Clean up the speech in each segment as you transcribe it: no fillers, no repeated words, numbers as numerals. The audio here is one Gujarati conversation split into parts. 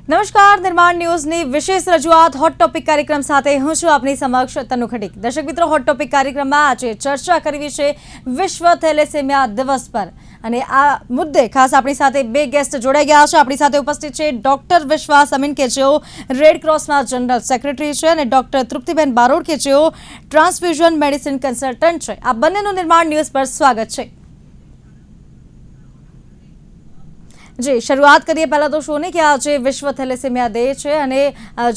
નમસ્કાર, નિર્માણ ન્યૂઝની વિશેષ રજૂઆત હોટ ટોપિક કાર્યક્રમ સાથે હું છું આપની સમક્ષ તનુ ખટીક। દર્શક મિત્રો, હોટ ટોપિક કાર્યક્રમમાં આજે ચર્ચા કરવી છે વિશ્વ થેલેસેમિયા દિવસ પર અને આ મુદ્દે ખાસ આપણી સાથે બે ગેસ્ટ જોડાઈ ગયા છે। આપણી સાથે ઉપસ્થિત છે ડોક્ટર વિશ્વાસ અમીન કે જેઓ રેડ ક્રોસના જનરલ સેક્રેટરી છે અને ડોક્ટર તૃપ્તિબેન બારોટ કે જેઓ ટ્રાન્સફ્યુઝન મેડિસિન કન્સલ્ટન્ટ છે। આ બંનેનું નિર્માણ ન્યૂઝ પર સ્વાગત છે। जी, शुरुआत करिए पहला तो शो ने कि आज विश्व थेलेसेमिया डे है અને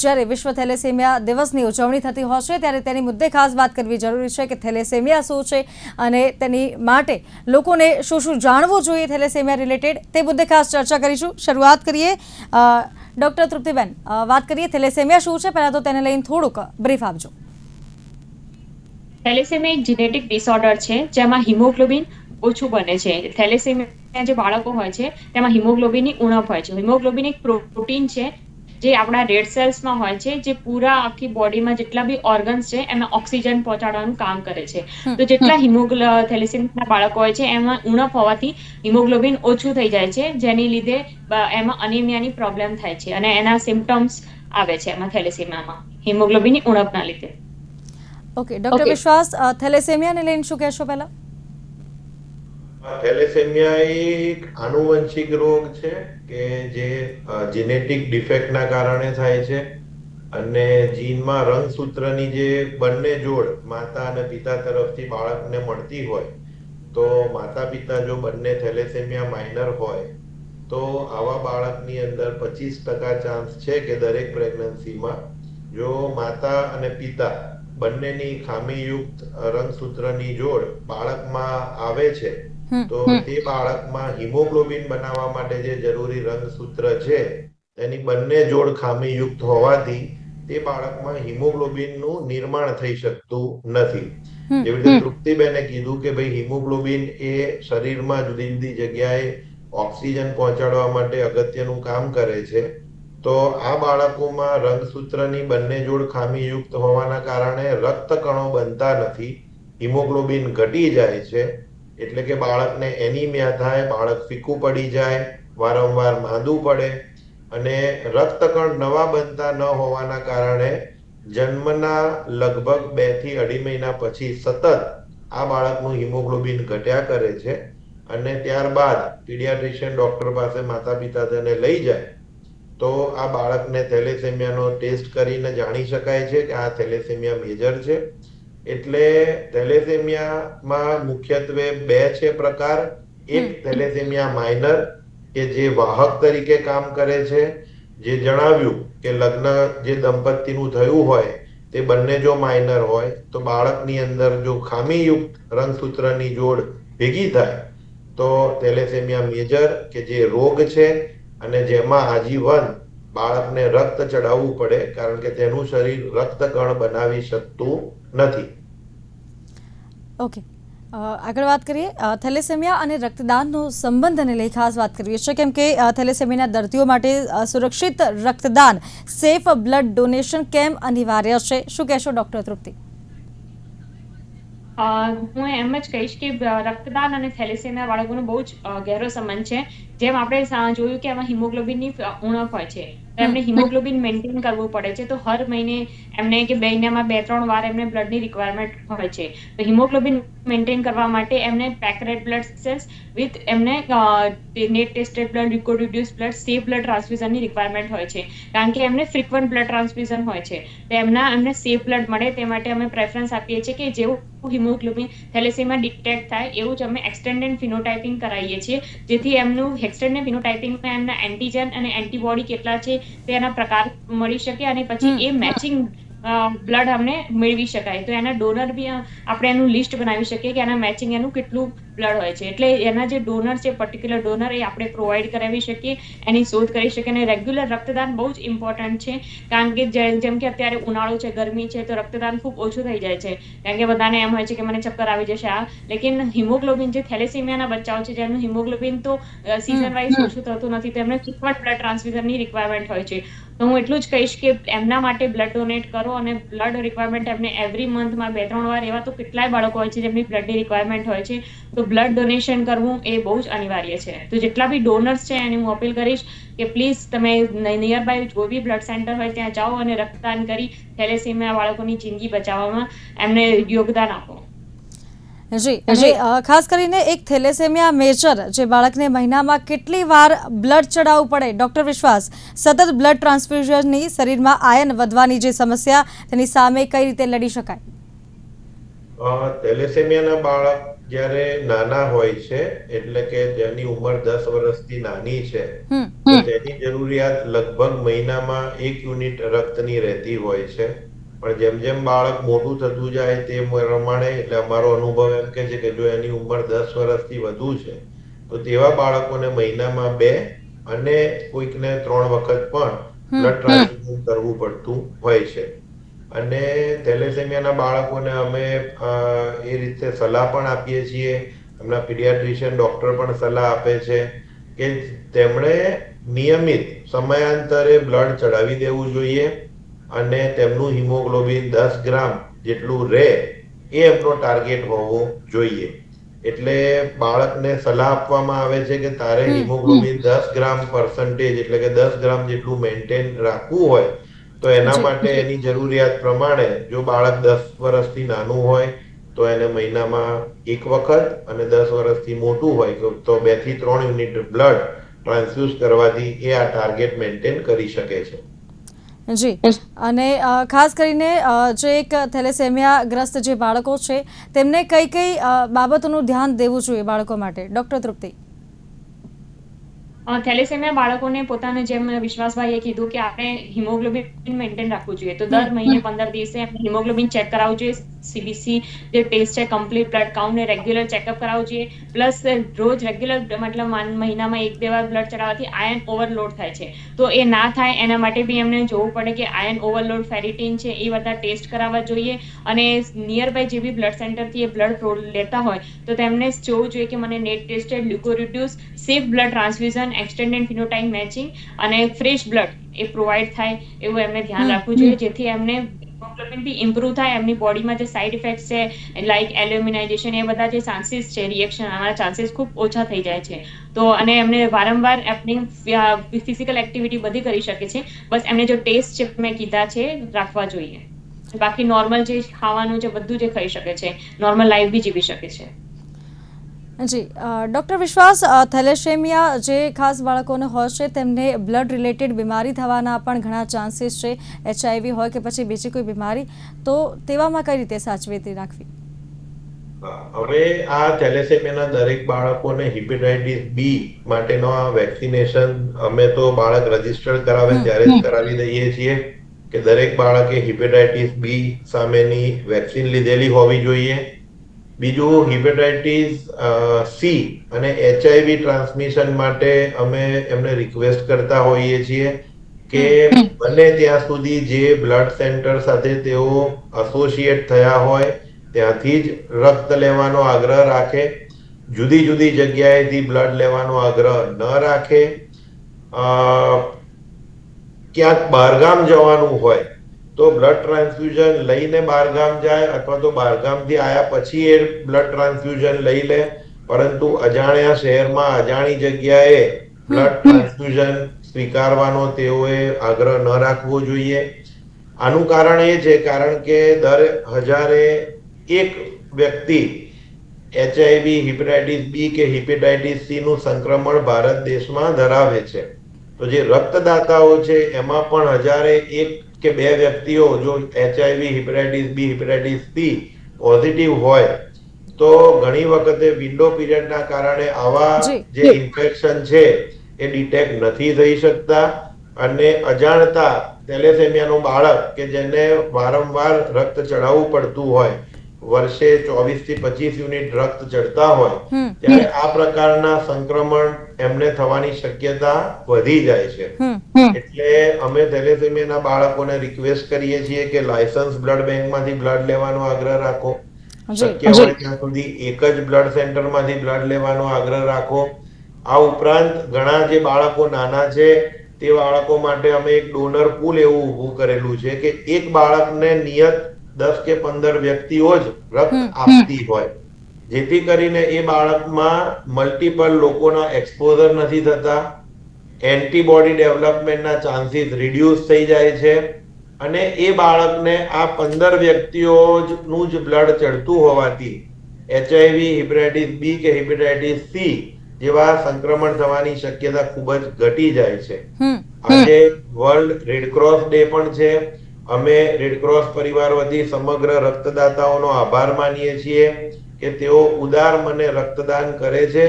જ્યારે વિશ્વ થેલેસેમિયા દિવસની ઉજવણી થતી હોય છે ત્યારે તેની મુદ્દે ખાસ વાત કરવી જરૂરી છે કે થેલેસેમિયા શું છે અને તેની માટે લોકોને શું જાણવું જોઈએ થેલેસેમિયા રિલેટેડ તે મુદ્દે ખાસ ચર્ચા કરીશું। શરૂઆત કરીએ ડોક્ટર તૃપ્તિબેન, વાત કરીએ થેલેસેમિયા શું છે, પહેલા તો તેને લઈને થોડુંક બ્રીફ આપજો। થેલેસેમિયા એક જીનેટિક ડિસઓર્ડર છે જેમાં હિમોગ્લોબિન ઓછું બને છે। થેલેસેમિયા જે બાળકો હોય છે તેમાં હિમોગ્લોબિનની ઉણપ હોય છે। હિમોગ્લોબિન એક પ્રોટીન છે જે આપણા રેડ સેલ્સમાં હોય છે, જે પૂરા આખી બોડીમાં જેટલા બી ઓર્ગન્સ છે એમાં ઓક્સિજન પહોંચાડવાનું કામ કરે છે। તો જેટલા થેલેસેમિયાના બાળકો હોય છે એમાં ઉણપ હોવાથી હિમોગ્લોબિન ઓછું થઈ જાય છે, જેની લીધે એમાં અનિમિયાની પ્રોબ્લેમ થાય છે અને એના સિમ્પટમ્સ આવે છે એમાં થેલેસેમિયામાં હિમોગ્લોબિનની ઉણપના લીધે। ઓકે ડોક્ટર વિશ્વાસ, થેલેસેમિયાને લઈને શું કહેશો પહેલા? થેલેસેમિયા એક આનુવંશિક રોગ છે કે જે જીનેટિક ડિફેક્ટના કારણે થાય છે અને જીનમાં રંગસૂત્રની જે બંને જોડ માતા અને પિતા તરફથી બાળકને મળતી હોય તો માતા પિતા જો બંને થેલેસેમિયા માઇનર હોય તો આવા બાળકની અંદર 25% ચાન્સ છે કે દરેક પ્રેગ્નન્સીમાં જો માતા અને પિતા બંનેની ખામીયુક્ત રંગસૂત્રની જોડ બાળકમાં આવે છે તો તે બાળકમાં હિમોગ્લોબિન બનાવવા માટે જે જરૂરી રંગસૂત્ર છે તેની બંને જોડ ખામીયુક્ત હોવાથી તે બાળકમાં હિમોગ્લોબિનનું નિર્માણ થઈ શકતું નથી। જેવી રીતે તૃપ્તિબેને કીધું કે ભાઈ હિમોગ્લોબિન એ શરીરમાં જુદી જુદી જગ્યાએ ઓક્સિજન પહોંચાડવા માટે અગત્યનું કામ કરે છે, તો આ બાળકોમાં રંગસૂત્રની બંને જોડ ખામીયુક્ત હોવાના કારણે રક્તકણો બનતા નથી, હિમોગ્લોબિન ઘટી જાય છે, એટલે કે બાળકને એનિમિયા થાય, બાળક ફીકું પડી જાય, વારંવાર માંદું પડે અને રક્તકણ નવા બનતા ન હોવાના કારણે જન્મના લગભગ 2 થી 2.5 મહિના પછી સતત આ બાળકનું હિમોગ્લોબિન ઘટ્યા કરે છે અને ત્યારબાદ પીડિયાટ્રિશિયન ડોક્ટર પાસે માતા પિતા તેને લઈ જાય તો આ બાળકને થેલેસેમિયાનો ટેસ્ટ કરીને જાણી શકાય છે કે આ થેલેસેમિયા મેજર છે। એટલે થેલેસેમિયામાં મુખ્યત્વે 2 છે પ્રકાર। એક થેલેસેમિયા માઇનર કે જે વાહક તરીકે કામ કરે છે, જે જણાવ્યું કે લગ્ન જે દંપતીનું થયું હોય તે બંને જો માઇનર હોય તો બાળકની અંદર જો ખામીયુક્ત રંગસૂત્રની જોડ ભેગી થાય તો થેલેસેમિયા મેજર કે જે રોગ છે અને જેમાં આજીવન બાળકને રક્ત ચડાવવું પડે કારણ કે તેનું શરીર રક્તકણ બનાવી શકતું નથી। ઓકે, આગળ વાત કરીએ થેલેસેમિયા અને રક્તદાનનો સંબંધને લઈ ખાસ વાત કરવી છે કેમ કે થેલેસેમિયાના દર્દીઓ માટે સુરક્ષિત રક્તદાન સેફ બ્લડ ડોનેશન કેમ અનિવાર્ય છે, શું કહેશો ડોક્ટર તૃપ્તિ? હું એમ જ કહીશ કે રક્તદાન અને થેલેસેમિયા બાળકોનો બહુ જ ગહેરો સંબંધ છે। જેમ આપણે જોયું કે એમાં હિમોગ્લોબિનની ઉણપ હોય છે તો એમને હિમોગ્લોબિન મેન્ટેન કરવું પડે છે, તો હર મહિને એમને કે 2 મહિનામાં 2-3 વાર એમને બ્લડની રિક્વાયરમેન્ટ હોય છે। તો હિમોગ્લોબિન મેન્ટેન કરવા માટે એમને pack red blood cells with એમને net tested blood, leukoreduced blood, safe blood ટ્રાન્સફ્યુઝનની રિક્વાયરમેન્ટ હોય છે કારણ કે એમને ફ્રીક્વન્ટ બ્લડ ટ્રાન્સફ્યુઝન હોય છે, તો એમને સેફ બ્લડ મળે તે માટે અમે પ્રેફરન્સ આપીએ છીએ કે જેવું હિમોગ્લોબિન થેલેસેમિયા ડિટેક્ટ થાય એવું જ અમે એક્સટેન્ડેડ ફિનોટાઇપિંગ કરાવીએ છીએ, જેથી એમનું એક્સટેન્ડેડ ફિનોટાઇપિંગમાં એમના એન્ટીજન અને એન્ટીબોડી કેટલા છે તેના પ્રકાર મળી શકે અને પછી એ મેચિંગ બ્લડ અમને મેળવી શકાય। તો એના ડોનર બી આપણે એનું લિસ્ટ બનાવી શકીએ કે એના મેચિંગ એનું કેટલું બ્લડ હોય છે, એટલે એના જે ડોનર છે પર્ટિક્યુલર ડોનર એ આપણે પ્રોવાઈડ કરાવી શકીએ, એની શોધ કરી શકીએ। અને રેગ્યુલર રક્તદાન બહુ જ ઇમ્પોર્ટન્ટ છે કારણ કે જેમ કે અત્યારે ઉનાળો છે, ગરમી છે, તો રક્તદાન ખૂબ ઓછું થઈ જાય છે કારણ કે બધાને એમ હોય છે કે મને ચક્કર આવી જશે લેકિન હિમોગ્લોબિન જે થેલેસેમિયાના બચ્ચાઓ છે જેમનું હિમોગ્લોબિન તો સીઝન વાઇઝ ઓછું થતું નથી, તો એમને ફ્રીક્વન્ટ બ્લડ ટ્રાન્સફ્યુઝનની રિક્વાયરમેન્ટ હોય છે। તો હું એટલું જ કહીશ કે એમના માટે બ્લડ ડોનેટ કરો અને બ્લડ રિક્વાયરમેન્ટ એમને એવરી મંથમાં 2-3 વાર, એવા તો કેટલાય બાળકો હોય છે જેમની બ્લડની રિક્વાયરમેન્ટ હોય છે, તો બ્લડ ડોનેશન કરવું એ બહુ જ અનિવાર્ય છે. તો જેટલા બી ડોનર્સ છે એને હું અપીલ કરીશ કે પ્લીઝ તમે નિયર બાય કોઈ બી બ્લડ સેન્ટર હોય ત્યાં જાઓ અને રક્તદાન કરી થેલેસેમિયા બાળકોની જિંદગી બચાવવામાં એમને યોગદાન આપો. જી અને ખાસ કરીને એક થેલેસેમિયા મેજર જે બાળકને મહિનામાં કેટલી વાર બ્લડ ચડાવવું પડે, ડોક્ટર વિશ્વાસ, સતત બ્લડ ટ્રાન્સફ્યુઝનની શરીરમાં આયન વધવાની જે સમસ્યા તેની સામે કઈ રીતે લડી શકાય? થેલેસેમિયાના બાળક જ્યારે નાના હોય છે એટલે કે જેની ઉંમર 10 વર્ષથી નાની છે તો તેની જરૂરિયાત લગભગ મહિનામાં 1 યુનિટ રક્તની રહેતી હોય છે. પણ જેમ જેમ બાળક મોટું થતું જાય તે પ્રમાણે એટલે અમારો અનુભવ એમ કે છે કે જો એની ઉંમર 10 વર્ષથી વધુ છે તો તેવા બાળકોને મહિનામાં 2 અને કોઈકને 3 વખત પણ બ્લડ ટ્રાન્સફ્યુઝન કરવું પડતું હોય છે. અને થેલેસેમિયાના બાળકોને અમે એ રીતે સલાહ પણ આપીએ છીએ. એમના પીડિયાટ્રિશિયન ડોક્ટર પણ સલાહ આપે છે કે તેમણે નિયમિત સમયાંતરે બ્લડ ચડાવી દેવું જોઈએ અને તેમનું હિમોગ્લોબિન 10 ગ્રામ જેટલું રહે એ એમનો ટાર્ગેટ હોવો જોઈએ. એટલે બાળકને સલાહ આપવામાં આવે છે કે તારે હિમોગ્લોબિન 10 ગ્રામ પર્સન્ટેજ એટલે કે 10 ગ્રામ જેટલું મેન્ટેન રાખવું હોય તો એના માટે એની જરૂરિયાત પ્રમાણે જો બાળક 10 વર્ષથી નાનું હોય તો એને મહિનામાં 1 વખત અને 10 વર્ષથી મોટું હોય તો 2 થી 3 યુનિટ બ્લડ ટ્રાન્સફ્યુઝ કરવાથી એ આ ટાર્ગેટ મેન્ટેન કરી શકે છે. જી અને ખાસ કરીને જે એક થેલેસેમિયા ગ્રસ્ત જે બાળકો છે તેમને કઈ કઈ બાબતોનું ધ્યાન દેવું જોઈએ બાળકો માટે, ડોક્ટર તૃપ્તિ? થેલેસેમિયા બાળકોને પોતાને જેમ વિશ્વાસભાઈએ કીધું કે આપણે હિમોગ્લોબિન મેન્ટેન રાખવું જોઈએ તો દર મહિને 15 દિવસે હિમોગ્લોબિન ચેક કરાવવું જોઈએ. CBC જે ટેસ્ટ છે કમ્પ્લીટ બ્લડ કાઉન્ટને રેગ્યુલર ચેકઅપ કરાવવું જોઈએ. પ્લસ રોજ રેગ્યુલર મતલબ મહિનામાં 1-2 વાર બ્લડ ચડાવવાથી આયન ઓવરલોડ થાય છે તો એ ના થાય એના માટે બી એમને જોવું પડે કે આયન ઓવરલોડ ફેરિટીન છે એ બધા ટેસ્ટ કરાવવા જોઈએ. અને નિયર બાય જે બી બ્લડ સેન્ટરથી એ બ્લડ લેતા હોય તો તેમને જોવું જોઈએ કે મને net tested leukoreduced safe blood transfusion extended phenotype matching અને ફ્રેશ બ્લડ એ પ્રોવાઈડ થાય એવું એમને ધ્યાન રાખવું જોઈએ જેથી એમને હિમોગ્લોબિન બી ઇમ્પ્રુવ થાય. એમની બોડીમાં જે સાઇડ ઇફેક્ટ્સ છે લાઇક એલ્યુમિનાઇઝેશન એ બધા જે ચાન્સીસ છે રિએક્શન આના ચાન્સીસ ખૂબ ઓછા થઈ જાય છે. તો અને એમને વારંવાર એમની ફિઝિકલ એક્ટિવિટી બધી કરી શકે છે. બસ એમને જો ટેસ્ટ છે મેં કીધા છે રાખવા જોઈએ. બાકી નોર્મલ જે ખાવાનું છે બધું જે ખાઈ શકે છે, નોર્મલ લાઈફ બી જીવી શકે છે. જી ડૉક્ટર વિશ્વાસ, થેલેસેમિયા જે ખાસ બાળકોને હોય છે તેમને બ્લડ રિલેટેડ બીમારી થવાના પણ ઘણા ચાન્સીસ છે, HIV હોય કે પછી બીજી કોઈ બીમારી, તો તેવામાં કઈ રીતે સાવચેતી રાખવી? હવે આ થેલેસેમિયાના દરેક બાળકોને હેપેટાઇટિસ બી માટેનો વેક્સિનેશન અમે તો બાળક રજીસ્ટર કરાવે ત્યારે જ કરાવી દઈએ છીએ કે દરેક બાળકે હેપેટાઇટિસ બી સામેની વેક્સિન લીધેલી હોવી જોઈએ. બીજું હેપેટાઇટિસ સી અને HIV ટ્રાન્સમિશન માટે અમે એમને રિક્વેસ્ટ કરતા હોઈએ છીએ કે બને ત્યાં સુધી જે બ્લડ સેન્ટર સાથે તેઓ એસોસિએટ થયા હોય ત્યાંથી જ રક્ત લેવાનો આગ્રહ રાખે. જુદી જુદી જગ્યાએથી બ્લડ લેવાનો આગ્રહ ન રાખે. ક્યાંક બહારગામ જવાનું હોય તો બ્લડ ટ્રાન્સફ્યુઝન લઈને બહારગામ જાય અથવા તો બહારગામથી આવ્યા પછી એ બ્લડ ટ્રાન્સફ્યુઝન લઈ લે, પરંતુ અજાણ્યા શહેરમાં અજાણી જગ્યાએ બ્લડ ટ્રાન્સફ્યુઝન સ્વીકારવાનો તેઓએ આગ્રહ ન રાખવો જોઈએ. આનું કારણ એ છે કારણ કે દર 1000 એક વ્યક્તિ HIV, હેપેટાઇટિસ બી કે હેપેટાઇટિસ સી નું સંક્રમણ ભારત દેશમાં ધરાવે છે. તો જે રક્તદાતાઓ છે એમાં પણ 1001 કે 2 વ્યક્તિઓ જો HIV, હેપેટાઇટિસ બી, હેપેટાઇટિસ સી પોઝિટિવ હોય તો ઘણી વખતે વિન્ડો પીરિયડના કારણે આવા જે ઇન્ફેક્શન છે એ ડિટેક્ટ નથી થઈ શકતા અને અજાણતા થેલેસેમિયાનું બાળક કે જેને વારંવાર રક્ત ચડાવવું પડતું હોય, વર્ષે 24 થી 25 યુનિટ રક્ત ચડતા હોય ત્યારે આ પ્રકારના સંક્રમણ એમને થવાની શક્યતા વધી જાય છે. એટલે અમે થેલેસેમિયાના બાળકોને રિક્વેસ્ટ કરીએ છીએ કે લાયસન્સ બ્લડ બેંકમાંથી બ્લડ લેવાનો આગ્રહ રાખો. શક્ય હોય ત્યાં સુધી એક જ બ્લડ સેન્ટરમાંથી બ્લડ લેવાનો આગ્રહ રાખો. આ ઉપરાંત ઘણા જે બાળકો નાના છે તે બાળકો માટે અમે એક ડોનર પૂલ એવું ઊભું કરેલું છે કે એક બાળકને નિયત 10 કે 15 વ્યક્તિઓ જ રક્ત આપતી હોય, જેથી કરીને એ બાળકમાં મલ્ટિપલ લોકોના એક્સપોઝર નથી થતા, એન્ટીબોડી ડેવલપમેન્ટના ચાન્સીસ રિડ્યુસ થઈ જાય છે અને એ બાળકને આ 15 વ્યક્તિઓનું જ બ્લડ ચડતું હોવાથી HIV, હેપેટાઇટિસ બી કે હેપેટાઇટિસ સી જેવા સંક્રમણ થવાની શક્યતા ખૂબ જ ઘટી જાય છે. આજે વર્લ્ડ રેડક્રોસ ડે પણ છે. અમે રેડક્રોસ પરિવાર વતી સમગ્ર રક્તદાતાઓનો આભાર માનીએ છીએ કે તેઓ ઉદાર મને રક્તદાન કરે છે,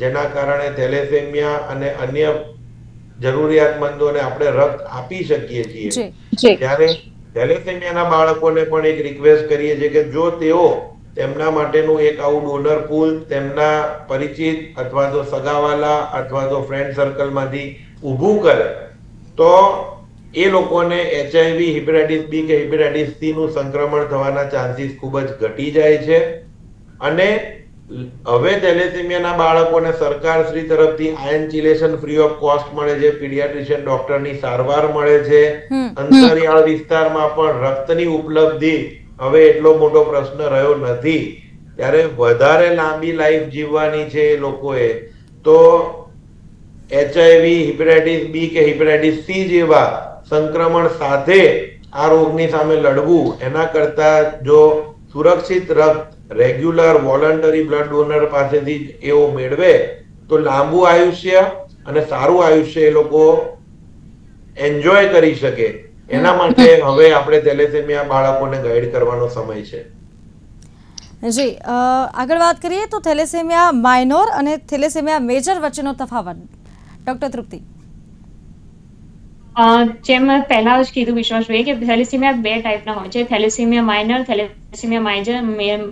જેના કારણે થેલેસેમિયા અને અન્ય જરૂરિયાતમંદોને આપણે રક્ત આપી શકીએ છીએ. ત્યારે થેલેસેમિયાના બાળકોને પણ એક રિક્વેસ્ટ કરીએ છીએ કે જો તેઓ તેમના માટેનું એક આવું ડોનર પૂલ તેમના પરિચિત અથવા તો સગાવાલા અથવા તો ફ્રેન્ડ સર્કલમાંથી ઊભું કરે તો એ લોકોને HIV, હેપેટાઇટિસ બી કે હેપેટાઇટિસ સી નું સંક્રમણ થવાના ચાન્સીસ ખૂબ જ ઘટી જાય છે. અને હવે થેલેસેમિયાના બાળકોને સરકાર શ્રી તરફથી આયન ચિલેશન ફ્રી ઓફ કોસ્ટ મળે છે, પીડિયાટ્રિશિયન ડોક્ટરની સારવાર મળે છે. અંતરિયાળ વિસ્તારમાં પણ રક્તની ઉપલબ્ધિ હવે એટલો મોટો પ્રશ્ન રહ્યો નથી. ત્યારે વધારે લાંબી લાઈફ જીવવાની છે એ લોકોએ તો HIV, હેપેટાઇટિસ બી કે હેપેટાઇટિસ સી જેવા સંક્રમણ સાથે આ રોગની સામે લડવું એના કરતા જો સુરક્ષિત રક્ત રેગ્યુલર વોલન્ટરી બ્લડ ડોનર પાસેથી જ એવો મેળવે તો લાંબુ આયુષ્ય અને સારું આયુષ્ય એ લોકો એન્જોય કરી શકે. એના માટે હવે આપણે થેલેસેમિયા બાળકોને ગાઈડ કરવાનો સમય છે. જી, આગળ વાત કરીએ તો થેલેસેમિયા માઇનોર અને થેલેસેમિયા મેજર વચ્ચેનો તફાવત, ડોક્ટર તૃપ્તિ. જેમ પહેલા જ કીધું વિશ્વાસભાઈ કે થેલેસેમિયા 2 ટાઈપના હોય છે, થેલેસેમિયા માઇનર, થેલેસેમિયા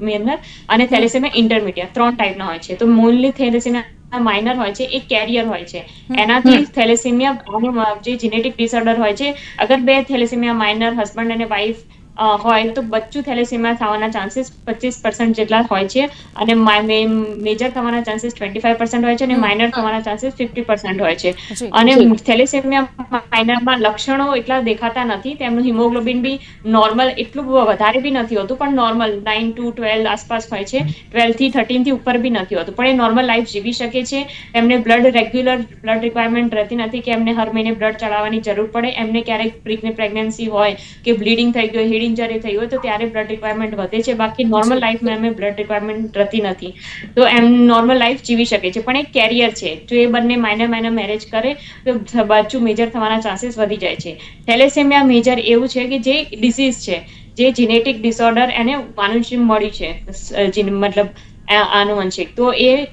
મેજર અને થેલેસેમિયા ઇન્ટરમીડિયેટ 3 ટાઈપના હોય છે. તો મૂળની થેલેસેમિયા માઇનર હોય છે એ કેરિયર હોય છે. એનાથી થેલેસેમિયા જે જેનેટિક ડિસઓર્ડર હોય છે, અગર 2 થેલેસેમિયા માઇનર હસબન્ડ અને વાઇફ હોય તો બચ્ચું થેલેસેમિયા થવાના ચાન્સીસ 25% જેટલા હોય છે અને મેજર થવાના ચાન્સીસ 25% હોય છે અને માઇનર થવાના ચાન્સીસ 50% હોય છે. અને થેલેસેમિયા માઇનરમાં લક્ષણો એટલા દેખાતા નથી, તેમનું હિમોગ્લોબિન બી નોર્મલ એટલું વધારે બી નથી હોતું, પણ નોર્મલ 9 to 12 આસપાસ હોય છે, 12 થી 13 થી ઉપર બી નથી હોતું, પણ એ નોર્મલ લાઈફ જીવી શકે છે. એમને રેગ્યુલર બ્લડ રિક્વાયરમેન્ટ રહેતી નથી કે એમને હર મહિને બ્લડ ચડાવવાની જરૂર પડે. એમને ક્યારેક પ્રેગ્નન્સી હોય કે બ્લીડિંગ થઈ ગયું, હેડ ઇન્જરી થઈ હોય તો ત્યારે બ્લડ રિક્વાયરમેન્ટ વધે છે, બાકી નોર્મલ લાઈફમાં એમને બ્લડ રિક્વાયરમેન્ટ રહેતી નથી. તો એમ નોર્મલ લાઈફ જીવી શકે છે, પણ એક કેરિયર છે. જો એ બંને માઇનર મેરેજ કરે તો બચ્ચું મેજર થવાના ચાન્સીસ વધી જાય છે. થેલેસેમિયા મેજર એવું છે કે જે ડિસીઝ છે, જે જેનેટિક ડિસઓર્ડર એને વાનુંશિક મળી છે, મતલબ આનુવંશિક, તો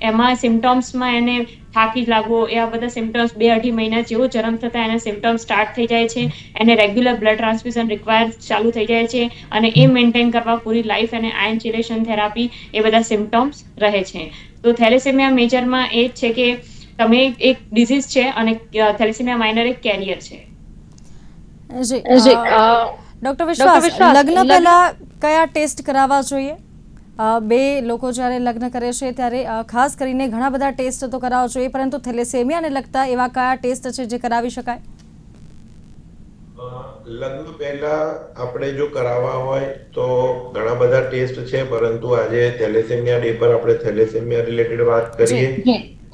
એમાં સિમ્ટમ્સમાં એને થાકી લાગવો, એ આ બધા સિમ્ટમ્સ 2-2.5 મહિના જેવો જન્મ થતા એને સિમ્ટમ્સ સ્ટાર્ટ થઈ જાય છે. એને રેગ્યુલર બ્લડ ટ્રાન્સફ્યુઝન રિક્વાયર ચાલુ થઈ જાય છે અને એ મેન્ટેન કરવા પૂરી લાઈફ એને આયન ચિલેશન થેરાપી એ બધા સિમ્ટમ્સ રહે છે. તો થેલેસેમિયા મેજરમાં એ જ છે કે તમે એક ડિઝીઝ છે અને થેલેસેમિયા માઇનર એક કેરિયર છે. ડોક્ટર વિશ્વાસ, લગ્ન પહેલા કયા ટેસ્ટ કરાવવા જોઈએ? 2 લોકો જ્યારે લગ્ન કરે છે ત્યારે ખાસ કરીને ઘણા બધા ટેસ્ટ તો કરાવવા જોઈએ, પરંતુ થેલેસેમિયાને લગતા એવા કયા ટેસ્ટ છે જે કરાવી શકાય? લગ્ન પહેલા આપણે જો કરાવવા હોય તો ઘણા બધા ટેસ્ટ છે, પરંતુ આજે થેલેસેમિયા ડે પર આપણે થેલેસેમિયા રિલેટેડ વાત કરીએ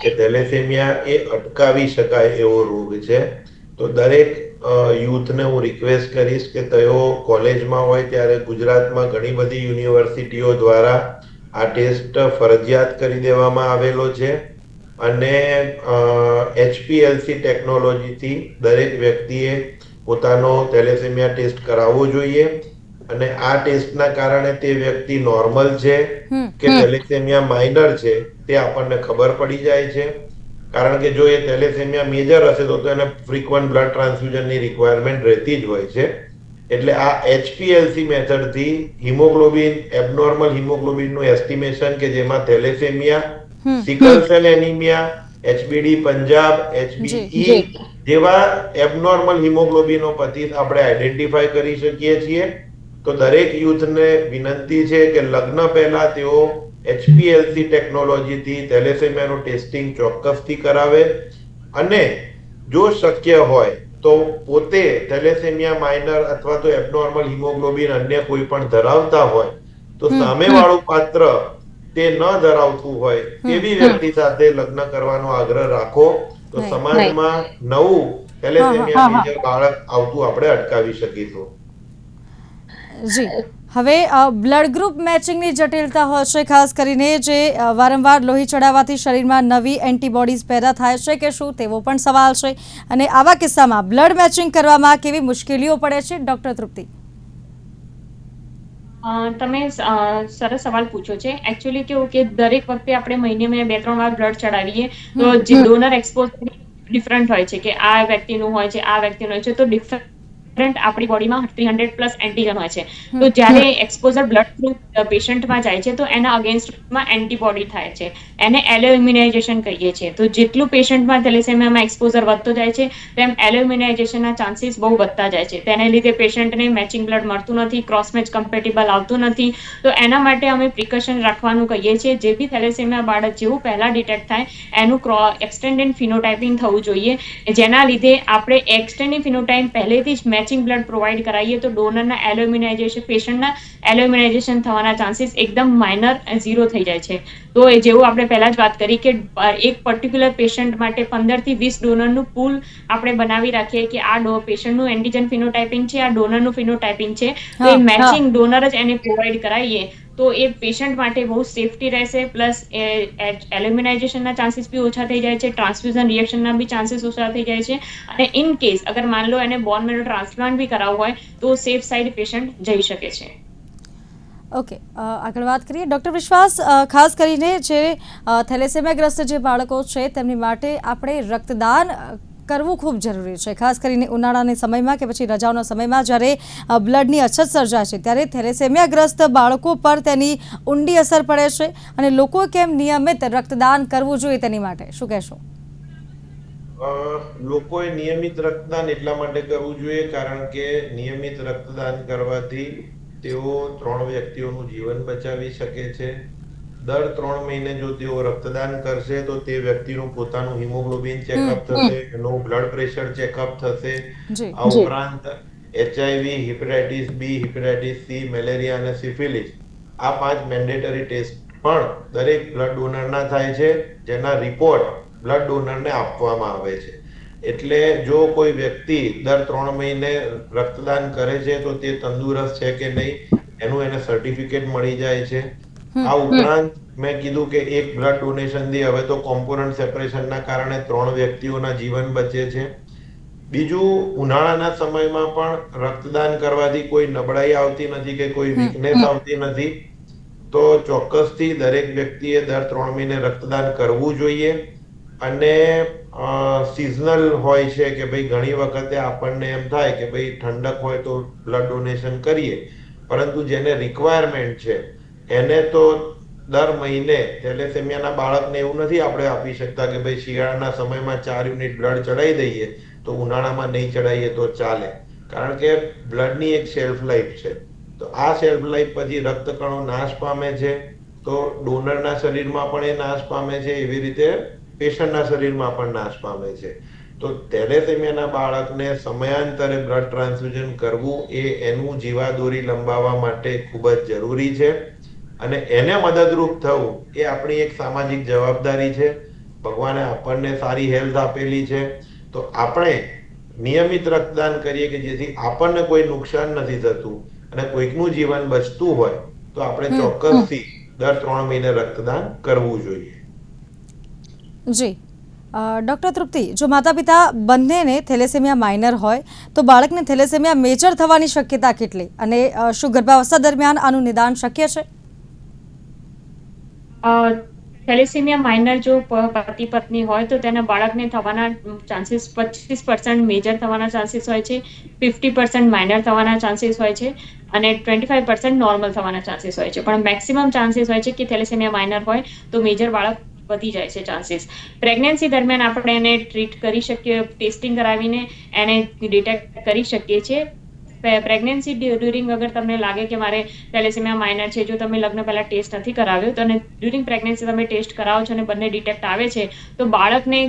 કે થેલેસેમિયા એ અટકાવી શકાય એવો રોગ છે. તો દરેક યુથને હું રિક્વેસ્ટ કરીશ કે તેઓ કોલેજમાં હોય ત્યારે ગુજરાતમાં ઘણી બધી યુનિવર્સિટીઓ દ્વારા આ ટેસ્ટ ફરજિયાત કરી દેવામાં આવેલો છે અને HPLC ટેકનોલોજીથી દરેક વ્યક્તિએ પોતાનો થેલેસેમિયા ટેસ્ટ કરાવવો જોઈએ. અને આ ટેસ્ટના કારણે તે વ્યક્તિ નોર્મલ છે કે થેલેસેમિયા માઇનર છે તે આપણને ખબર પડી જાય છે. કારણ કે જો એ થેલેસેમિયા મેજર હશે તો એને ફ્રીક્વન્ટ બ્લડ ટ્રાન્સફ્યુઝનની રિક્વાયરમેન્ટ રહેતી જ હોય છે. એટલે આ HPLC મેથડથી હિમોગ્લોબિન, એબનોર્મલ હિમોગ્લોબિનનું એસ્ટિમેશન કે જેમાં thalassaemia, sickle cell anaemia, HBD Punjab, HBE જેવા એબનોર્મલ હિમોગ્લોબિનોપેથી આપણે આઈડેન્ટિફાઈ કરી શકીએ છીએ. તો દરેક યુથને વિનંતી છે કે લગ્ન પહેલા તેઓ HPLC ટેકનોલોજીથી થેલેસેમિયાનું ટેસ્ટિંગ ચોક્કસથી કરાવે અને જો શક્ય હોય તો પોતે થેલેસેમિયા માઇનર અથવા તો એબનોર્મલ હિમોગ્લોબિન અન્ય કોઈ પણ ધરાવતા હોય તો સામેવાળું પાત્ર તે ન ધરાવતું હોય તેવી વ્યક્તિ સાથે લગ્ન કરવાનો આગ્રહ રાખો તો Right. સમાજમાં નવું થેલેસેમિયા મેજર બાળક આવતું આપણે અટકાવી શકીશું. જી, હવે બ્લડ ગ્રુપ મેચિંગની જટિલતા હોય છે, ખાસ કરીને જે વારંવાર લોહી ચડાવવાથી શરીરમાં નવી એન્ટીબોડીઝ પેદા થાય છે કે શું, તેવો પણ સવાલ છે. અને આવા કિસ્સામાં બ્લડ મેચિંગ કરવામાં કેવી મુશ્કેલીઓ પડે છે, ડોક્ટર તૃપ્તિ? તમે સરસ સવાલ પૂછો છે. એકચ્યુઅલી કેવું કે દરેક વખતે આપણે મહિને 2-3 વાર બ્લડ ચડાવીએ તો જે ડોનર એક્સપોઝ ડિફરન્ટ હોય છે કે આ વ્યક્તિનું હોય છે, આ વ્યક્તિનું હોય છે, તો ડિફરન્ટ આપણી બોડીમાં 300+ એન્ટીજન હોય છે. તો જ્યારે એક્સપોઝર બ્લડ થ્રુ પેશન્ટમાં જાય છે તો એના અગેન્સ્ટમાં એન્ટીબોડી થાય છે, એને એલોઇમ્યુનાઇઝેશન કહીએ છીએ. તો જેટલું પેશન્ટમાં થેલેસેમિયામાં એક્સપોઝર વધતો જાય છે તેમ એલોઇમ્યુનાઇઝેશનના ચાન્સીસ બહુ વધતા જાય છે. તેને લીધે પેશન્ટને મેચિંગ બ્લડ મળતું નથી, ક્રોસ મેચ કમ્પેટેબલ આવતું નથી. તો એના માટે અમે પ્રિકોશન રાખવાનું કહીએ છીએ. જે બી થેલેસેમિયા બાળક જેવું પહેલા ડિટેક્ટ થાય એનું એક્સટેન્ડેડ ફિનોટાઇપિંગ થવું જોઈએ, જેના લીધે આપણે એક્સટેન્ડેડ ફિનોટાઇપ પહેલેથી જ મેચિંગ બ્લડ પ્રોવાઈડ કરાવીએ તો ડોનરના એલોઇમ્યુનાઇઝેશન, પેશન્ટના એલોઇમ્યુનાઇઝેશન થવાના ચાન્સીસ એકદમ માઇનર 0 થઈ જાય છે. તો એ જેવું આપણે પહેલા જ વાત કરી કે એક પર્ટિક્યુલર પેશન્ટ માટે 15 થી 20 ડોનરનું પૂલ આપણે બનાવી રાખીએ કે આ પેશન્ટનું એન્ટીજન ફિનોટાઇપિંગ છે, આ ડોનરનું ફિનોટાઇપિંગ છે, તો એ મેચિંગ ડોનર જ એને પ્રોવાઈડ કરાવીએ તો એ પેશન્ટ માટે બહુ સેફટી રહેશે. પ્લસ એલ્યુમિનાઇઝેશનના ચાન્સીસ બી ઓછા થઈ જાય છે, ટ્રાન્સફ્યુઝન રિએક્શનના બી ચાન્સીસ ઓછા થઈ જાય છે. અને ઇન કેસ અગર માન લો એને બોન મેરો ટ્રાન્સપ્લાન્ટ બી કરાવવું હોય તો સેફ સાઈડ પેશન્ટ જઈ શકે છે. ઓકે, આગળ વાત કરીએ. ડૉક્ટર વિશ્વાસ, ખાસ કરીને જે થેલેસેમિયાગ્રસ્ત જે બાળકો છે તેમની માટે આપણે રક્તદાન કરવું ખૂબ જરૂરી છે, ખાસ કરીને ઉનાળાના સમયમાં કે પછી રજાઓના સમયમાં જ્યારે બ્લડની અછત સર્જાય છે ત્યારે થેલેસેમિયાગ્રસ્ત બાળકો પર તેની ઊંડી અસર પડે છે. અને લોકો કેમ નિયમિત રક્તદાન કરવું જોઈએ તેની માટે શું કહેશો? લોકોએ નિયમિત રક્તદાન એટલા માટે કરવું જોઈએ કારણ કે નિયમિત રક્તદાન કરવાથી તેઓ 3 વ્યક્તિઓનું જીવન બચાવી શકે છે. દર 3 મહિને જો તેઓ રક્તદાન કરશે તો તે વ્યક્તિનું પોતાનું હિમોગ્લોબિન ચેકઅપ થશે, એનું બ્લડ પ્રેશર ચેકઅપ થશે. આ ઉપરાંત HIV, હેપેટાઇટિસ બી, હેપેટાઇટિસ સી, મેલેરિયા અને સિફિલિસ, આ 5 મેન્ડેટરી ટેસ્ટ પણ દરેક બ્લડ ડોનરના થાય છે, જેના રિપોર્ટ બ્લડ ડોનરને આપવામાં આવે છે. એટલે જો કોઈ વ્યક્તિ દર 3 મહિને રક્તદાન કરે છે તો તે તંદુરસ્ત છે કે નહીં એનું એને સર્ટિફિકેટ મળી જાય છે. આ ઉપરાંત મેં કીધું કે એક બ્લડ ડોનેશન થી હવે તો કોમ્પોનન્ટ સેપરેશનના કારણે 3 વ્યક્તિઓના જીવન બચે છે. બીજું, ઉનાળાના સમયમાં પણ રક્તદાન કરવાથી કોઈ નબળાઈ આવતી નથી કે કોઈ વીકનેસ આવતી નથી. તો ચોક્કસથી દરેક વ્યક્તિએ દર 3 મહિને રક્તદાન કરવું જોઈએ. અને સિઝનલ હોય છે કે ભાઈ ઘણી વખતે આપણને એમ થાય કે ભાઈ ઠંડક હોય તો બ્લડ ડોનેશન કરીએ, પરંતુ જેને રિક્વાયરમેન્ટ છે એને તો દર મહિને થેલેસેમિયાના બાળકને એવું નથી આપણે આપી શકતા કે ભાઈ શિયાળાના સમયમાં 4 યુનિટ બ્લડ ચડાવી દઈએ તો ઉનાળામાં નહીં ચડાવીએ તો ચાલે, કારણ કે બ્લડની એક શેલ્ફ લાઈફ છે. તો આ શેલ્ફ લાઈફ પછી રક્તકણો નાશ પામે છે, તો ડોનરના શરીરમાં પણ એ નાશ પામે છે, એવી રીતે પેશન્ટના શરીરમાં પણ નાશ પામે છે. તો થેલેસેમિયાના બાળકને સમયાંતરે બ્લડ ટ્રાન્સફ્યુઝન કરવું એ એનું જીવાદોરી લંબાવવા માટે ખૂબ જ જરૂરી છે. અને એને મદદરૂપ થવું એ આપણી એક સામાજિક જવાબદારી છે. ભગવાને આપણને સારી હેલ્થ આપેલી છે, તો આપણે નિયમિત રક્તદાન કરીએ કે જેથી આપણને કોઈ નુકસાન નથી થતું અને કોઈકનું જીવન બચતું હોય તો આપણે ચોક્કસથી દર 3 મહિને રક્તદાન કરવું જોઈએ. જી, ડૉક્ટર તૃપ્તિ, જો માતા પિતા બંનેને થેલેસેમિયા માઇનર હોય તો બાળકને થેલેસેમિયા મેજર થવાની શક્યતા કેટલી, અને શું ગર્ભાવસ્થા દરમિયાન આનું નિદાન શક્ય છે? થેલેસેમિયા માઇનર જો પતિ પત્ની હોય તો તેના બાળકને થવાના ચાન્સીસ 25% મેજર થવાના ચાન્સીસ હોય છે, 50% માઇનર થવાના ચાન્સીસ હોય છે અને 25% નોર્મલ થવાના ચાન્સીસ હોય છે. પણ મેક્સિમમ ચાન્સીસ હોય છે કે થેલેસેમિયા માઇનર હોય તો મેજર બાળક વધી જાય છે ચાન્સીસ. પ્રેગ્નન્સી દરમિયાન આપણે એને ટ્રીટ કરી શકીએ, ટેસ્ટિંગ કરાવીને એને ડિટેક્ટ કરી શકીએ છીએ. પ્રેગ્નન્સી ડ્યુરિંગ અગર તમને લાગે કે મારે થેલેસેમિયા માઇનર છે, જો તમે લગ્ન પહેલા ટેસ્ટ નથી કરાવ્યો તો અને ડ્યુરિંગ પ્રેગ્નન્સી તમે ટેસ્ટ કરાવો છો અને બંને ડિટેક્ટ આવે છે તો બાળકને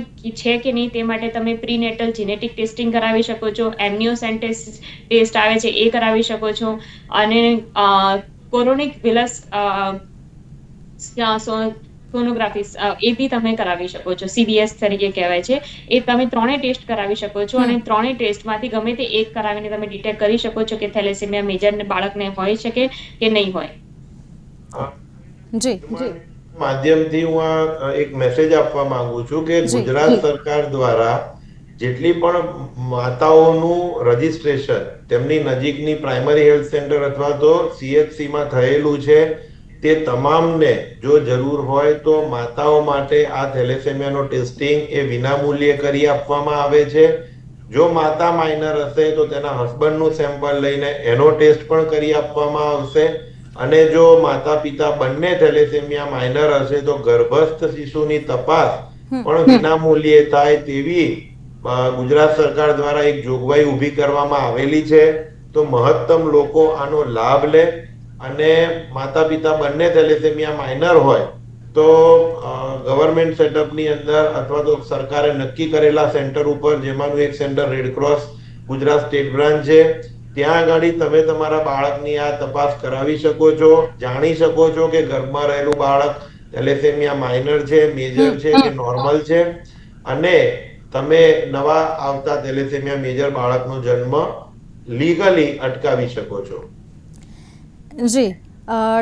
છે કે નહીં તે માટે તમે પ્રીનેટલ જેનેટિક ટેસ્ટિંગ કરાવી શકો છો, એમ્નિયોસેન્ટેસ ટેસ્ટ આવે છે એ કરાવી શકો છો, અને કોરોનિક વિલસ સોનોગ્રાફી એ બી તમે કરાવી શકો છો. CBS તરીકે કહેવાય છે. એ તમે ત્રણેય ટેસ્ટ કરાવી શકો છો અને ત્રણેય ટેસ્ટમાંથી ગમે તે એક કરાવીને તમે ડિટેક્ટ કરી શકો છો કે થેલેસેમિયા મેજર બાળકને હોય શકે કે નહીં હોય. જી માધ્યમથી હું આ એક મેસેજ આપવા માંગુ છું કે જી. ગુજરાત સરકાર દ્વારા જેટલી પણ માતાઓનું રજીસ્ટ્રેશન તેમની નજીકની પ્રાઇમરી હેલ્થ સેન્ટર અથવા તો CHC માં થયેલું છે તે તમામને જો જરૂર હોય તો માતાઓ માટે આ થેલેસેમિયાનો ટેસ્ટિંગ એ વિનામૂલ્યે કરી આપવામાં આવે છે. જો માતા માઇનર હશે તો તેના હસબન્ડનું સેમ્પલ લઈને એનો ટેસ્ટ પણ કરી આપવામાં આવશે અને જો માતા પિતા બંને થેલેસેમિયા માઇનર હશે તો ગર્ભસ્થ શિશુની તપાસ પણ વિનામૂલ્યે થાય તેવી ગુજરાત સરકાર દ્વારા એક જોગવાઈ ઊભી કરવામાં આવેલી છે. તો મહત્તમ લોકો આનો લાભ લે અને માતા પિતા બંને થેલેસેમિયા માઇનર હોય તો ગવર્મેન્ટ સેટઅપની અંદર અથવા તો સરકારે નક્કી કરેલા સેન્ટર ઉપર, જેમાંનું એક centre Red Cross Gujarat state branch છે, ત્યાં આગળ તમે તમારા બાળકની આ તપાસ કરાવી શકો છો, જાણી શકો છો કે ગર્ભમાં રહેલું બાળક થેલેસેમિયા માઇનર છે, મેજર છે કે નોર્મલ છે અને તમે નવા આવતા થેલેસેમિયા મેજર બાળકનો જન્મ લીગલી અટકાવી શકો છો. જી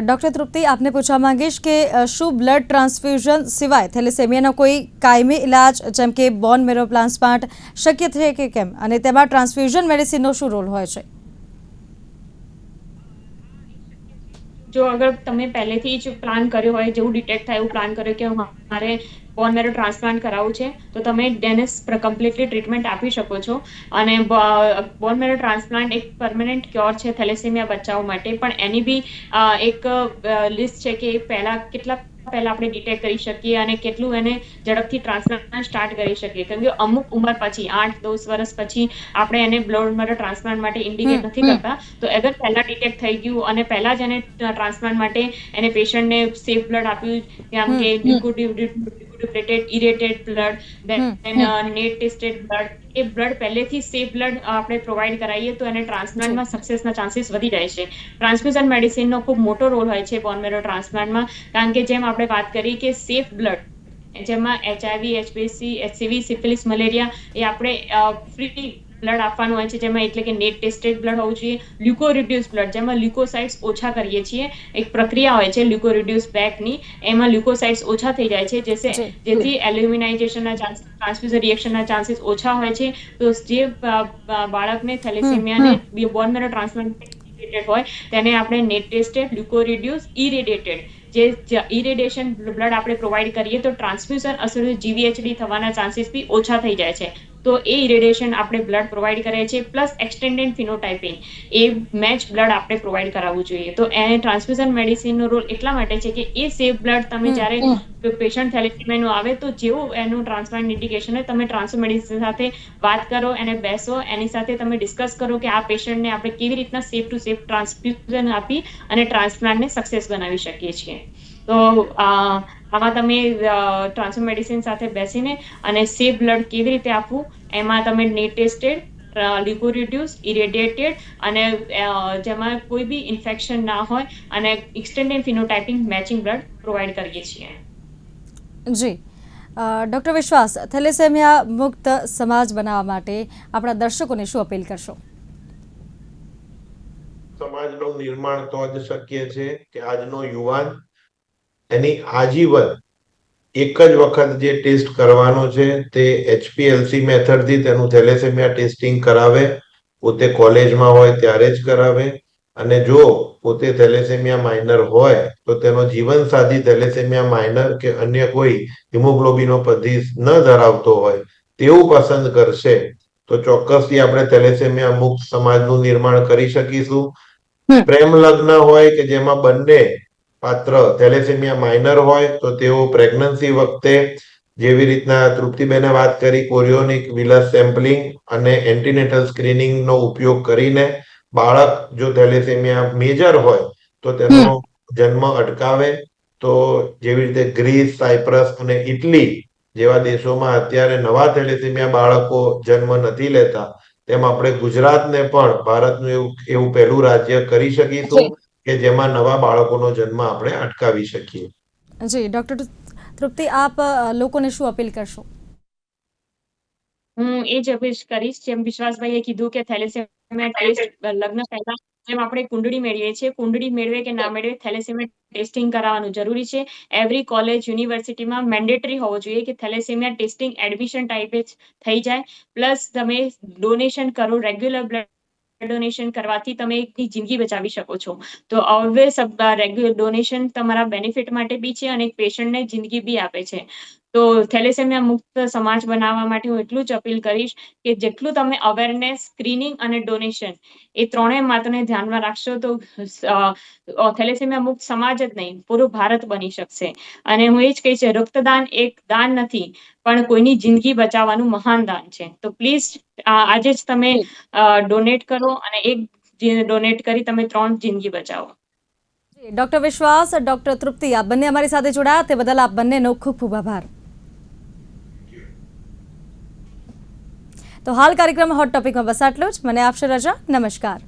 ડૉક્ટર તૃપ્તિ, આપને પૂછવા માંગીશ કે શું બ્લડ ટ્રાન્સફ્યુઝન સિવાય થેલેસેમિયાનો કોઈ કાયમી ઇલાજ જેમ કે બોન મેરો ટ્રાન્સપ્લાન્ટ શક્ય છે કે કેમ, અને તેમાં ટ્રાન્સફ્યુઝન મેડિસિનનો શું રોલ હોય છે? જો અગર તમે પહેલેથી જ પ્લાન કર્યો હોય, જેવું ડિટેક્ટ થાય એવું પ્લાન કર્યો કે મારે બોન મેરો ટ્રાન્સપ્લાન્ટ કરાવવું છે, તો તમે તેને કમ્પ્લીટલી ટ્રીટમેન્ટ આપી શકો છો. અને બોન મેરો ટ્રાન્સપ્લાન્ટ એક પરમેનન્ટ ક્યોર છે થેલેસેમિયા બચ્ચાઓ માટે, પણ એની બી એક લિસ્ટ છે કે કેટલા પહેલા આપણે ડિટેક્ટ કરી શકીએ અને કેટલું એને ઝડપથી ટ્રાન્સપ્લાન્ટ સ્ટાર્ટ કરી શકીએ. કેમ કે અમુક ઉંમર પછી 8-10 વર્ષ પછી આપણે એને બ્લડ મેરો ટ્રાન્સપ્લાન્ટ માટે ઇન્ડિકેટ નથી કરતા. તો અગર પહેલા ડિટેક્ટ થઈ ગયું અને પહેલા જ એને ટ્રાન્સપ્લાન્ટ માટે એને પેશન્ટને સેફ બ્લડ આપ્યું, જેમ કે લ્યુકોડિફ્યુઝેટેડ irradiated blood, then net tested blood, એ બ્લડ પહેલેથી સેફ બ્લડ આપણે પ્રોવાઈડ કરાવીએ તો એને ટ્રાન્સપ્લાન્ટમાં સક્સેસના ચાન્સીસ વધી જાય છે. ટ્રાન્સફ્યુઝન મેડિસિનનો ખૂબ મોટો રોલ હોય છે બોન મેરો ટ્રાન્સપ્લાન્ટમાં, કારણ કે જેમ આપણે વાત કરી કે સેફ બ્લડ, જેમાં HIV, HBC, HCV, syphilis, malaria એ આપણે ફ્રી બ્લડ આપવાનું હોય છે, જેમાં એટલે કે નેટ ટેસ્ટેડ બ્લડ હોવું જોઈએ. લ્યુકો રિડ્યુસ બ્લડ, જેમાં લ્યુકોસાઇટ્સ ઓછા કરીએ છીએ, એક પ્રક્રિયા હોય છે લ્યુકો રિડ્યુસ બેકની, એમાં લ્યુકોસાઇટ્સ ઓછા થઈ જાય છે જેથી એલ્યુમિનાઇઝેશનના ચાન્સીસ, ટ્રાન્સફ્યુઝન રિએક્શનના ચાન્સીસ ઓછા હોય છે. તો જે બાળકને થેલેસેમિયાને બોન મેરો ટ્રાન્સપ્લાન્ટ હોય તેને આપણે નેટ ટેસ્ટેડ, લ્યુકો રિડ્યુસ, ઇરેડિયેટેડ, જે ઇરેડિયેશન બ્લડ આપણે પ્રોવાઈડ કરીએ તો ટ્રાન્સફ્યુઝન અસર GVHD થવાના ચાન્સીસ બી ઓછા થઈ જાય છે. તો એ ઇરેડિયેશન આપણે બ્લડ પ્રોવાઈડ કરીએ છીએ, પ્લસ એક્સટેન્ડેડ ફિનોટાઇપિંગ, એ મેચ બ્લડ આપણે પ્રોવાઈડ કરાવવું જોઈએ. તો એને ટ્રાન્સફ્યુઝન મેડિસિનનો રોલ એટલા માટે છે કે એ સેફ બ્લડ તમે જ્યારે પેશન્ટ થેલેસેમિયાનું આવે તો જેવું એનું ટ્રાન્સપ્લાન્ટ ઇન્ડિકેશન હોય, તમે ટ્રાન્સફર મેડિસિન સાથે વાત કરો, એને બેસો, એની સાથે તમે ડિસ્કસ કરો કે આ પેશન્ટને આપણે કેવી રીતના સેફ ટુ સેફ ટ્રાન્સફ્યુઝન આપી અને ટ્રાન્સપ્લાન્ટને સક્સેસ બનાવી શકીએ છીએ. તો આમાં તમે ટ્રાન્સફર મેડિસિન સાથે બેસીને અને સેફ બ્લડ કેવી રીતે આપવું, એમાં તમે નેટ ટેસ્ટેડ, લ્યુકો રિડ્યુસ, ઇરેડિયેટેડ અને જેમાં કોઈ બી ઇન્ફેક્શન ના હોય અને એક્સટેન્ડેડ ફિનોટાઇપિંગ મેચિંગ બ્લડ પ્રોવાઈડ કરીએ છીએ. જી ડૉક્ટર વિશ્વાસ, થેલેસેમિયા મુક્ત સમાજ બનાવવા માટે આપણા દર્શકોને શું અપીલ કરશો? સમાજનું નિર્માણ તો જ શક્ય છે કે આજનો યુવાન એની આજીવન એક જ વખત જે ટેસ્ટ કરવાનો છે તે HPLC મેથડથી તેનું થેલેસેમિયા ટેસ્ટિંગ કરાવે, પોતે કોલેજમાં હોય ત્યારે જ કરાવે અને જો પોતે થેલેસેમિયા માઇનર હોય તો તેનો જીવનસાથી થેલેસેમિયા માઇનર કે અન્ય કોઈ હિમોગ્લોબિનોપેથી ન ધરાવતો હોય તેવું પસંદ કરશે તો ચોક્કસથી આપણે થેલેસેમિયા મુક્ત સમાજનું નિર્માણ કરી શકીશું. પ્રેમ લગ્ન હોય કે જેમાં બંને પાત્ર થેલેસેમિયા માઇનર હોય તો તેઓ પ્રેગ્નન્સી વખતે જેવી રીતના તૃપ્તિબેને વાત કરી, કોરિયોનિક વિલસ સેમ્પલિંગ અને એન્ટીનેટલ સ્ક્રીનિંગનો ઉપયોગ કરીને બાળક જો થેલેસેમિયા મેજર હોય તો તેનો જન્મ અટકાવે. તો જેવી રીતે ગ્રીસ, સાયપ્રસ અને ઇટલી જેવા દેશોમાં અત્યારે નવા થેલેસેમિયા બાળકો જન્મ નથી લેતા, તેમ આપણે ગુજરાતને પણ ભારતનું એવું પહેલું રાજ્ય કરી શકીશું કે જેમાં નવા બાળકોનો જન્મ આપણે અટકાવી શકીએ. જી ડૉક્ટર તૃપ્તિ, આપ લોકોને શું અપીલ કરશો? હું એ જ અપીલ કરીશ, જેમ વિશ્વાસભાઈએ કીધું કે થેલેસેમિયા ટેસ્ટ લગ્ન પહેલા જેમ આપણે કુંડળી મેળવીએ છીએ, કુંડળી મેળવે કે ના મેળવે, થેલેસેમિયા ટેસ્ટિંગ કરાવવાનું જરૂરી છે. એવરી કોલેજ યુનિવર્સિટીમાં મેન્ડેટરી હોવો જોઈએ કે થેલેસેમિયા ટેસ્ટિંગ એડમિશન ટાઈપે જ થઈ જાય. પ્લસ તમે ડોનેશન કરો, રેગ્યુલર બ્લડ ડોનેશન કરવાથી તમે એકની જિંદગી બચાવી શકો છો. તો ઓલવેઝ રેગ્યુલર ડોનેશન તમારા બેનિફિટ માટે બી છે અને પેશન્ટને જિંદગી બી આપે છે. તો થેલેસેમિયા મુક્ત સમાજ બનાવવા માટે હું એટલું જ અપીલ કરીશ કે જેટલું તમે અવેરનેસ, સ્ક્રીનિંગ અને ડોનેશન એ ત્રણેય વાતોને ધ્યાનમાં રાખશો તો થેલેસેમિયા મુક્ત સમાજ જ નહીં, પૂરું ભારત બની શકશે. અને હું એ જ કહીશ, રક્તદાન એક દાન નથી પણ કોઈની જિંદગી બચાવવાનું મહાન દાન છે. તો પ્લીઝ આજે જ તમે ડોનેટ કરો અને એક ડોનેટ કરી તમે 3 જિંદગી બચાવો. ડૉક્ટર વિશ્વાસ, ડૉક્ટર તૃપ્તિ, આપ બંને અમારી સાથે જોડાયા તે બદલ આપ બંનેનો ખૂબ ખૂબ આભાર. તો હાલ કાર્યક્રમ હોટ ટોપિકમાં બસ આટલું જ. મને આપશે રજા. નમસ્કાર.